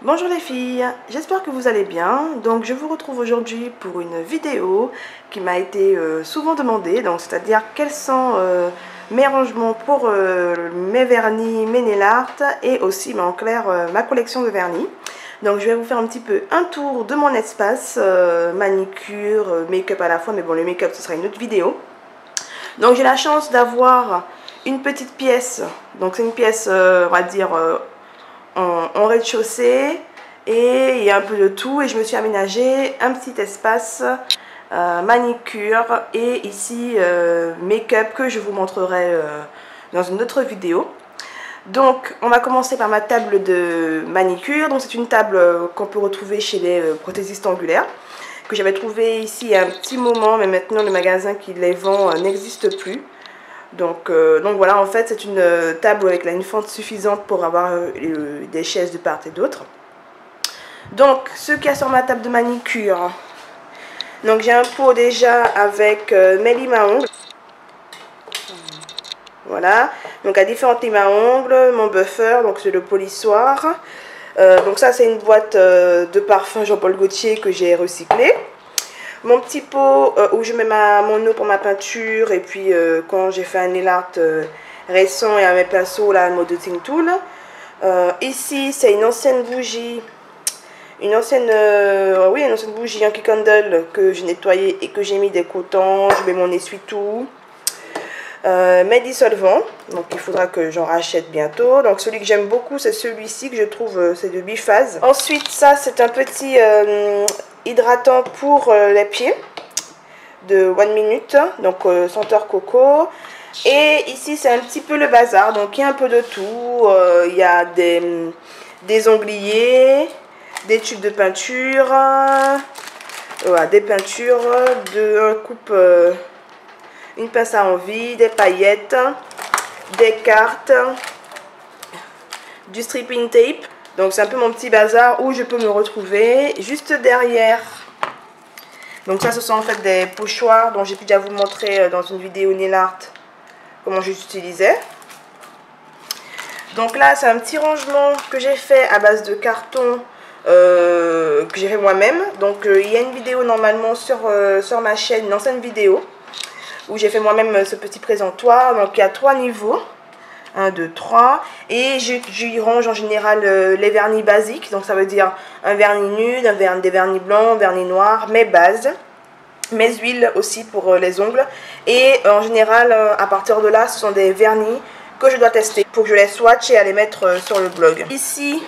Bonjour les filles, j'espère que vous allez bien. Donc je vous retrouve aujourd'hui pour une vidéo qui m'a été souvent demandée. Donc c'est-à-dire quels sont mes rangements pour mes vernis, mes nail art et aussi mais en clair ma collection de vernis. Donc je vais vous faire un petit peu un tour de mon espace, manicure, make-up à la fois, mais bon le make-up ce sera une autre vidéo. Donc j'ai la chance d'avoir une petite pièce, donc c'est une pièce on va dire en rez-de-chaussée et il y a un peu de tout et je me suis aménagé un petit espace manicure et ici make-up que je vous montrerai dans une autre vidéo. Donc on va commencer par ma table de manicure. Donc c'est une table qu'on peut retrouver chez les prothésistes angulaires que j'avais trouvé ici il y a un petit moment, mais maintenant le magasin qui les vend n'existe plus. Donc voilà, en fait c'est une table avec une fente suffisante pour avoir des chaises de part et d'autre. Donc ce qu'il y a sur ma table de manicure, donc j'ai un pot déjà avec mes limes à ongles. Voilà, donc à différentes limes à ongles, mon buffer, donc c'est le polissoir. Donc ça c'est une boîte de parfum Jean-Paul Gaultier que j'ai recyclé. Mon petit pot où je mets mon eau pour ma peinture et puis quand j'ai fait un nail art récent et à mes pinceaux là, mode Ting Tool. Ici c'est une ancienne bougie, une ancienne bougie Yankee Candle que j'ai nettoyée et que j'ai mis des cotons. Je mets mon essuie-tout. Mes dissolvants, donc il faudra que j'en rachète bientôt. Donc celui que j'aime beaucoup c'est celui-ci que je trouve c'est de Biphase. Ensuite ça c'est un petit hydratant pour les pieds de 1 minute, donc senteur coco. Et ici c'est un petit peu le bazar, donc il y a un peu de tout. Il y a des ongliers, des tubes de peinture, voilà, des peintures, un coupe, une pince à envie, des paillettes, des cartes, du stripping tape. Donc c'est un peu mon petit bazar où je peux me retrouver. Juste derrière, donc ça ce sont en fait des pochoirs dont j'ai pu déjà vous montrer dans une vidéo nail art comment je les utilisais. Donc là c'est un petit rangement que j'ai fait à base de carton que j'ai fait moi-même. Donc il y a une vidéo normalement sur ma chaîne, une ancienne vidéo où j'ai fait moi-même ce petit présentoir. Donc il y a 3 niveaux. 1, 2, 3. Et j'y range en général les vernis basiques. Donc ça veut dire un vernis nude, des vernis blancs, vernis noirs, mes bases, mes huiles aussi pour les ongles. Et en général, à partir de là, ce sont des vernis que je dois tester pour que je les swatch et à les mettre sur le blog. Ici,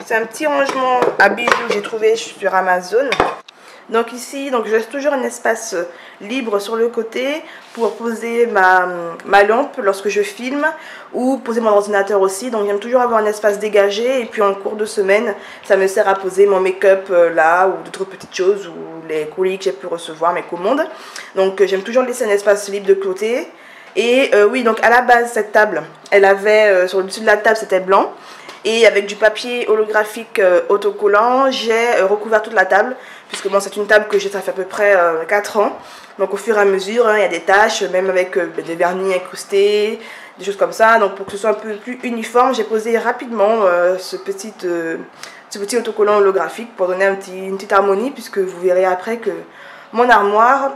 c'est un petit rangement à bijoux que j'ai trouvé sur Amazon. Donc ici, je laisse toujours un espace libre sur le côté pour poser ma lampe lorsque je filme ou poser mon ordinateur aussi. Donc j'aime toujours avoir un espace dégagé et puis en cours de semaine, ça me sert à poser mon make-up là ou d'autres petites choses ou les colis que j'ai pu recevoir, mes commandes. Donc j'aime toujours laisser un espace libre de côté. Et oui, donc à la base, cette table, elle avait sur le dessus de la table, c'était blanc. Et avec du papier holographique autocollant, j'ai recouvert toute la table. Puisque bon, c'est une table que j'ai, ça fait à peu près 4 ans. Donc au fur et à mesure, il y a des taches, même avec des vernis incrustés, des choses comme ça. Donc pour que ce soit un peu plus uniforme, j'ai posé rapidement ce petit autocollant holographique pour donner une petite harmonie. Puisque vous verrez après que mon armoire,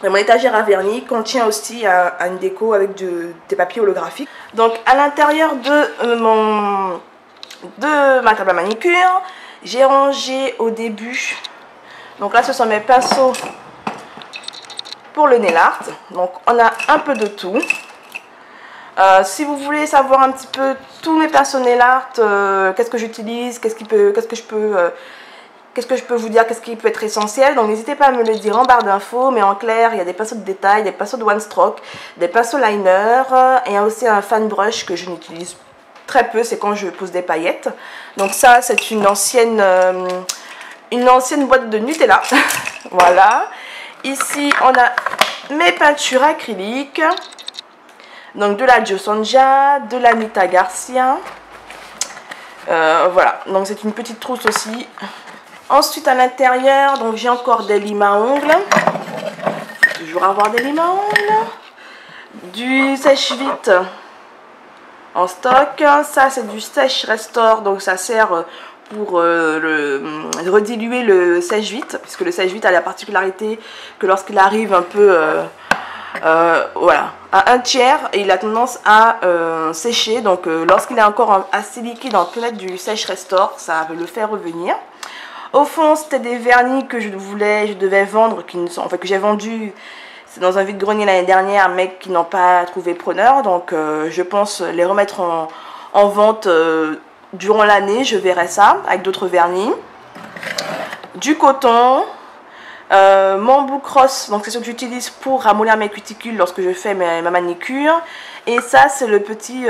mon étagère à vernis contient aussi une déco avec des papiers holographiques. Donc à l'intérieur de ma table à manicure, j'ai rangé au début, donc là ce sont mes pinceaux pour le nail art. Donc on a un peu de tout. Si vous voulez savoir un petit peu tous mes pinceaux nail art, qu'est-ce que j'utilise, qu'est-ce que je peux vous dire, qu'est-ce qui peut être essentiel, donc n'hésitez pas à me le dire en barre d'infos. Mais en clair, il y a des pinceaux de détail, des pinceaux de one stroke, des pinceaux liner, et il y a aussi un fan brush que je n'utilise très peu, c'est quand je pose des paillettes. Donc ça c'est une ancienne boîte de Nutella. Voilà. Ici on a mes peintures acryliques, donc de la Jo Sonja, de la Nita Garcia. Voilà, donc c'est une petite trousse aussi. Ensuite à l'intérieur, donc j'ai encore des limes à ongles. Faut toujours avoir des limes à ongles. Du sèche-vite en stock. Ça c'est du Sèche Restore, donc ça sert pour rediluer le sèche-vite, puisque le sèche-vite a la particularité que lorsqu'il arrive un peu voilà, à 1/3, il a tendance à sécher. Donc lorsqu'il est encore assez liquide, on peut mettre du sèche restore, ça va le faire revenir. Au fond, c'était des vernis que je devais vendre, que j'ai vendu dans un vide-grenier l'année dernière, mais qui n'ont pas trouvé preneur. Donc je pense les remettre en vente durant l'année, je verrai ça avec d'autres vernis. Du coton, mon Boucross, donc c'est ce que j'utilise pour ramollir mes cuticules lorsque je fais ma manicure. Et ça, c'est le petit,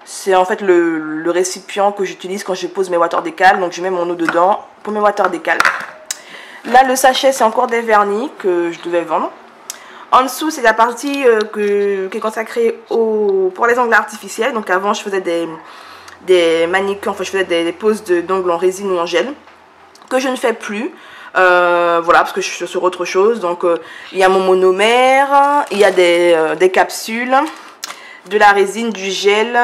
c'est en fait le récipient que j'utilise quand je pose mes water décales. Donc je mets mon eau dedans pour mes water décales. Là, le sachet, c'est encore des vernis que je devais vendre. En dessous, c'est la partie qui est consacrée pour les ongles artificiels. Donc avant, je faisais des manicures, enfin je faisais des poses d'ongles en résine ou en gel, que je ne fais plus. Voilà, parce que je suis sur autre chose. Donc il y a mon monomère, il y a des capsules, de la résine, du gel.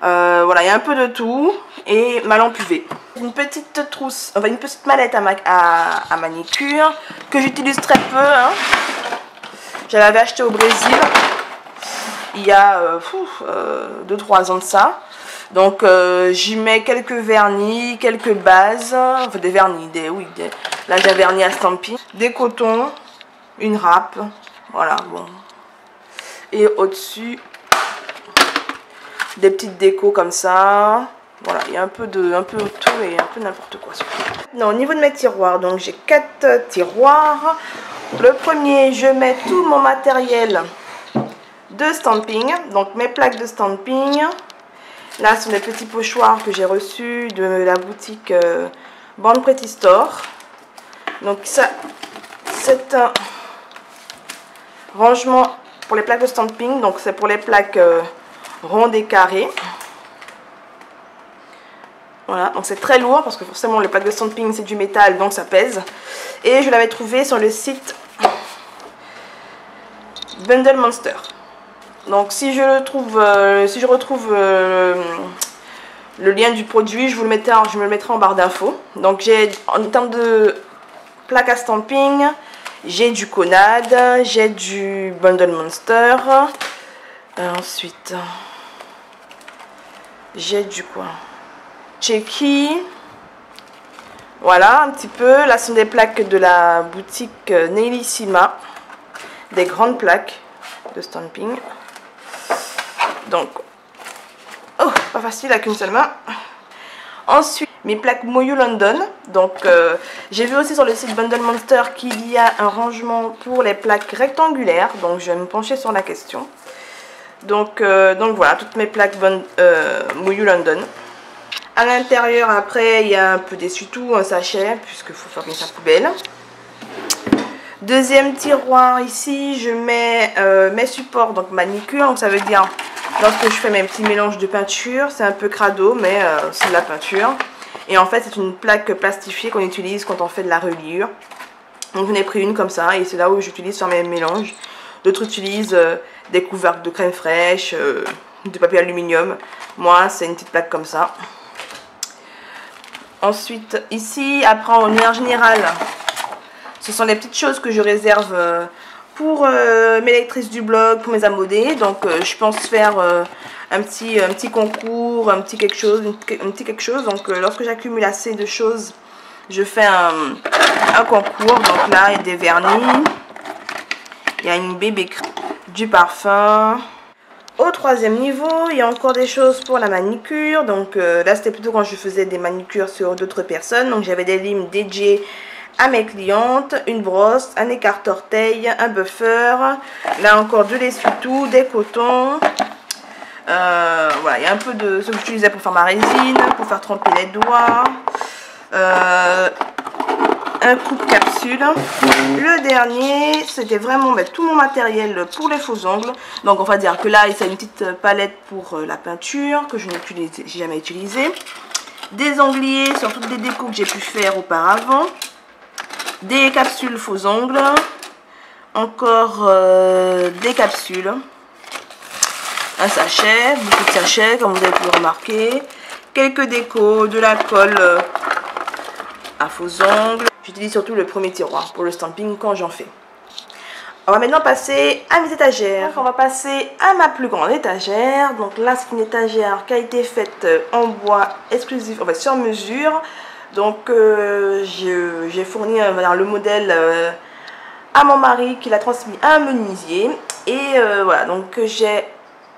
Voilà, il y a un peu de tout. Et ma lampe UV. Une petite trousse, enfin une petite mallette à manicure que j'utilise très peu. Hein. Je l'avais acheté au Brésil il y a 2-3 ans de ça. Donc j'y mets quelques vernis, quelques bases, enfin des vernis, là j'ai un vernis à stamping, des cotons, une râpe, voilà, bon. Et au-dessus, des petites décos comme ça. Voilà, il y a un peu tout et un peu n'importe quoi. Non, au niveau de mes tiroirs, donc j'ai 4 tiroirs. Le premier, je mets tout mon matériel de stamping, donc mes plaques de stamping. Là, ce sont des petits pochoirs que j'ai reçus de la boutique Born Pretty Store. Donc ça, c'est un rangement pour les plaques de stamping. Donc c'est pour les plaques rondes et carrées. Voilà, donc c'est très lourd parce que forcément les plaques de stamping c'est du métal, donc ça pèse. Et je l'avais trouvé sur le site Bundle Monster. Donc si je retrouve le lien du produit, je me le mettrai en barre d'infos. Donc j'ai, en termes de plaques à stamping, j'ai du Conad, j'ai du Bundle Monster. Ensuite, j'ai du quoi? Checky. Voilà, un petit peu. Là, ce sont des plaques de la boutique Nailissima. Des grandes plaques de stamping. Donc, oh, pas facile avec une seule main. Ensuite, mes plaques Moyu London. Donc, j'ai vu aussi sur le site Bundle Monster qu'il y a un rangement pour les plaques rectangulaires. Donc, je vais me pencher sur la question. Donc voilà, toutes mes plaques Moyu London. À l'intérieur, après, il y a un peu d'essuie-tout, un sachet, puisqu'il faut faire bien sa poubelle. Deuxième tiroir, ici, je mets mes supports, donc manicure. Donc ça veut dire, lorsque je fais mes petits mélanges de peinture, c'est un peu crado, mais c'est de la peinture. Et en fait, c'est une plaque plastifiée qu'on utilise quand on fait de la reliure. Donc j'en ai pris une comme ça, et c'est là où j'utilise sur mes mélanges. D'autres utilisent des couvercles de crème fraîche, de papier aluminium. Moi, c'est une petite plaque comme ça. Ensuite, ici, après en manière générale, ce sont les petites choses que je réserve pour mes lectrices du blog, pour mes abonnés. Donc, je pense faire un petit concours, un petit quelque chose. Donc, lorsque j'accumule assez de choses, je fais un concours. Donc là, il y a des vernis, il y a une bébé crème, du parfum. Au troisième niveau, il y a encore des choses pour la manicure. Donc là, c'était plutôt quand je faisais des manicures sur d'autres personnes. Donc j'avais des limes dédiées à mes clientes, une brosse, un écarte-orteil, un buffer. Là encore de l'essuie-tout, des cotons. Voilà, il y a un peu de ce que j'utilisais pour faire ma résine, pour faire tremper les doigts. Un coupe-capsule. Le dernier, c'était vraiment tout mon matériel pour les faux ongles. Donc on va dire que là, c'est une petite palette pour la peinture que je n'ai jamais utilisée. Des angliers sur toutes les décos que j'ai pu faire auparavant. Des capsules faux ongles. Encore des capsules. Un sachet, beaucoup de sachets comme vous avez pu le remarquer. quelques décos, de la colle à faux ongles. J'utilise surtout le premier tiroir pour le stamping quand j'en fais. On va maintenant passer à mes étagères. Donc on va passer à ma plus grande étagère. Donc là c'est une étagère qui a été faite en bois exclusif, enfin sur mesure. Donc j'ai fourni le modèle à mon mari qui l'a transmis à un menuisier. Et voilà, donc j'ai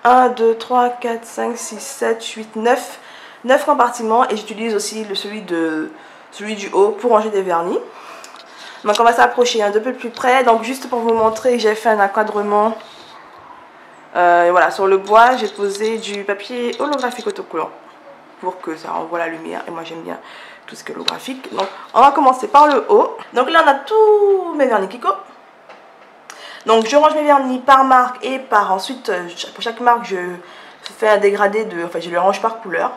1, 2, 3, 4, 5, 6, 7, 8, 9 compartiments. Et j'utilise aussi celui du haut pour ranger des vernis. Donc on va s'approcher un peu plus près. Donc juste pour vous montrer, j'ai fait un encadrement. Voilà, sur le bois, j'ai posé du papier holographique autocollant pour que ça renvoie la lumière. Et moi j'aime bien tout ce qui est holographique. Donc on va commencer par le haut. Donc là on a tous mes vernis Kiko. Donc je range mes vernis par marque et par ensuite pour chaque marque je fais un dégradé de, enfin je les range par couleur.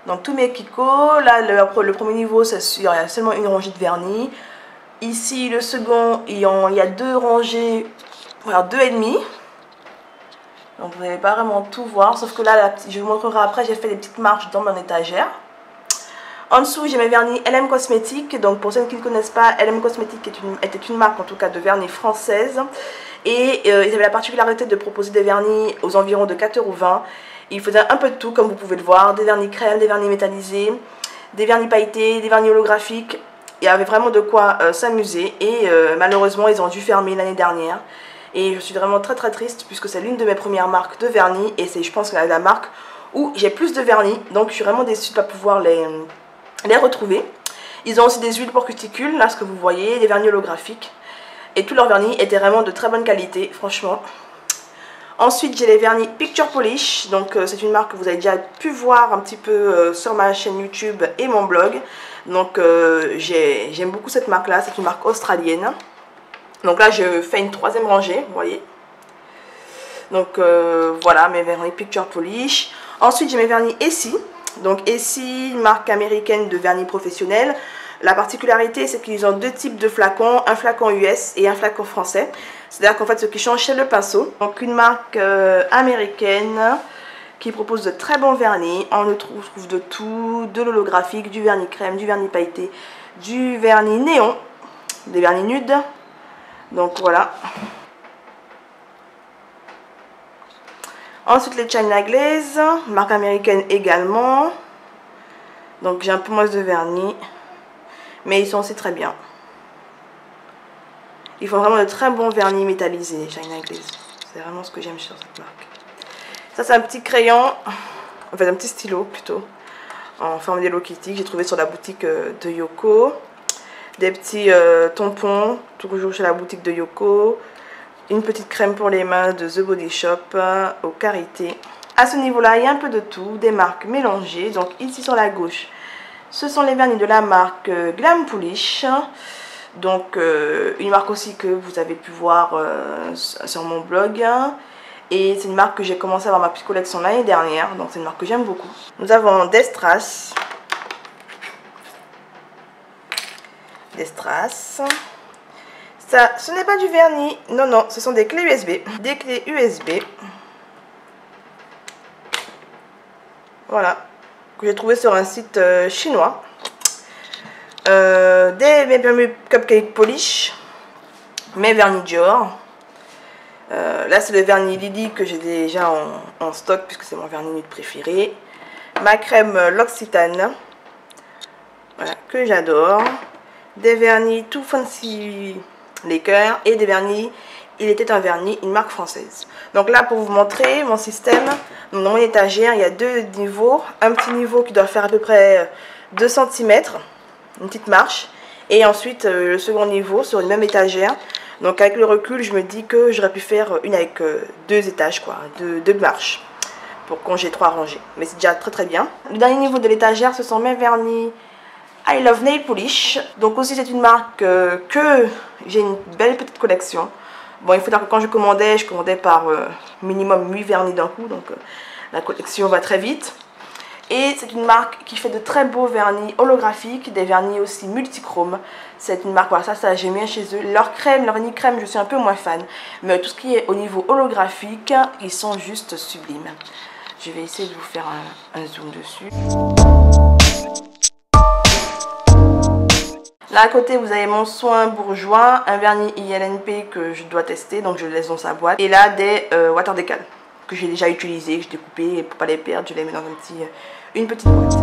Donc tous mes Kiko. Là le premier niveau, il y a seulement une rangée de vernis. Ici, le second, il y a 2 rangées, voilà, 2,5. Donc, vous n'allez pas vraiment tout voir. Sauf que là, je vous montrerai après, j'ai fait des petites marches dans mon étagère. En dessous, j'ai mes vernis LM Cosmétiques. Donc, pour ceux qui ne connaissent pas, LM Cosmétiques était une marque, en tout cas, de vernis française. Et ils avaient la particularité de proposer des vernis aux environs de 4,20 €. Ils faisaient un peu de tout, comme vous pouvez le voir. Des vernis crème, des vernis métallisés, des vernis pailletés, des vernis holographiques. Il y avait vraiment de quoi s'amuser et malheureusement ils ont dû fermer l'année dernière et je suis vraiment très triste puisque c'est l'une de mes premières marques de vernis et c'est je pense la marque où j'ai plus de vernis, donc je suis vraiment déçue de ne pas pouvoir les retrouver. Ils ont aussi des huiles pour cuticules, là ce que vous voyez, des vernis holographiques et tous leurs vernis étaient vraiment de très bonne qualité franchement. Ensuite j'ai les vernis Picture Polish, donc c'est une marque que vous avez déjà pu voir un petit peu sur ma chaîne YouTube et mon blog. Donc j'aime beaucoup cette marque là, c'est une marque australienne. Donc là je fais une 3e rangée, vous voyez. Donc voilà mes vernis Picture Polish. Ensuite j'ai mes vernis Essie. Donc Essie, une marque américaine de vernis professionnel. La particularité c'est qu'ils ont 2 types de flacons, un flacon US et un flacon français. C'est-à-dire qu'en fait ce qui change c'est le pinceau. Donc une marque américaine qui propose de très bons vernis. On le trouve de tout, de l'holographique, du vernis crème, du vernis pailleté, du vernis néon, des vernis nudes. Donc voilà. Ensuite les China Glaze, marque américaine également. Donc j'ai un peu moins de vernis, mais ils sont aussi très bien. Ils font vraiment de très bons vernis métallisés, les China Glaze. C'est vraiment ce que j'aime sur cette marque. Ça c'est un petit crayon, en fait un petit stylo plutôt, en forme d'Hello Kitty que j'ai trouvé sur la boutique de Yoko. Des petits tampons, toujours chez la boutique de Yoko. Une petite crème pour les mains de The Body Shop au karité. À ce niveau-là, il y a un peu de tout, des marques mélangées. Donc ici sur la gauche, ce sont les vernis de la marque Glam Polish. Donc une marque aussi que vous avez pu voir sur mon blog. Et c'est une marque que j'ai commencé à avoir ma petite collection l'année dernière. Donc c'est une marque que j'aime beaucoup. Nous avons des strass. Des strass. Ça, ce n'est pas du vernis. Non, non, ce sont des clés USB. Des clés USB. Voilà. Que j'ai trouvé sur un site chinois. Mes vernis Cupcake Polish. Mes vernis Dior. Là c'est le vernis Lily que j'ai déjà en stock puisque c'est mon vernis nude préféré. Ma crème L'Occitane, voilà, que j'adore. Des vernis Too Fancy Laker et des vernis Il était un vernis, une marque française. Donc là pour vous montrer mon système, donc dans mon étagère il y a 2 niveaux. Un petit niveau qui doit faire à peu près 2 cm, une petite marche. Et ensuite le second niveau sur une même étagère. Donc avec le recul, je me dis que j'aurais pu faire une avec 2 étages, quoi, 2 marches, pour quand j'ai 3 rangées. Mais c'est déjà très très bien. Le dernier niveau de l'étagère, ce sont mes vernis I Love Nail Polish. Donc aussi c'est une marque que j'ai une belle petite collection. Bon, il faut dire que quand je commandais par minimum 8 vernis d'un coup, donc la collection va très vite. Et c'est une marque qui fait de très beaux vernis holographiques, des vernis aussi multichromes. C'est une marque, voilà, ça j'aime bien chez eux. Leur vernis crème, je suis un peu moins fan. Mais tout ce qui est au niveau holographique, ils sont juste sublimes. Je vais essayer de vous faire un zoom dessus. Là à côté vous avez mon soin bourgeois, un vernis ILNP que je dois tester, donc je le laisse dans sa boîte. Et là des water decal que j'ai déjà utilisé, que j'ai découpé et pour pas les perdre, je les mets dans une petite boîte.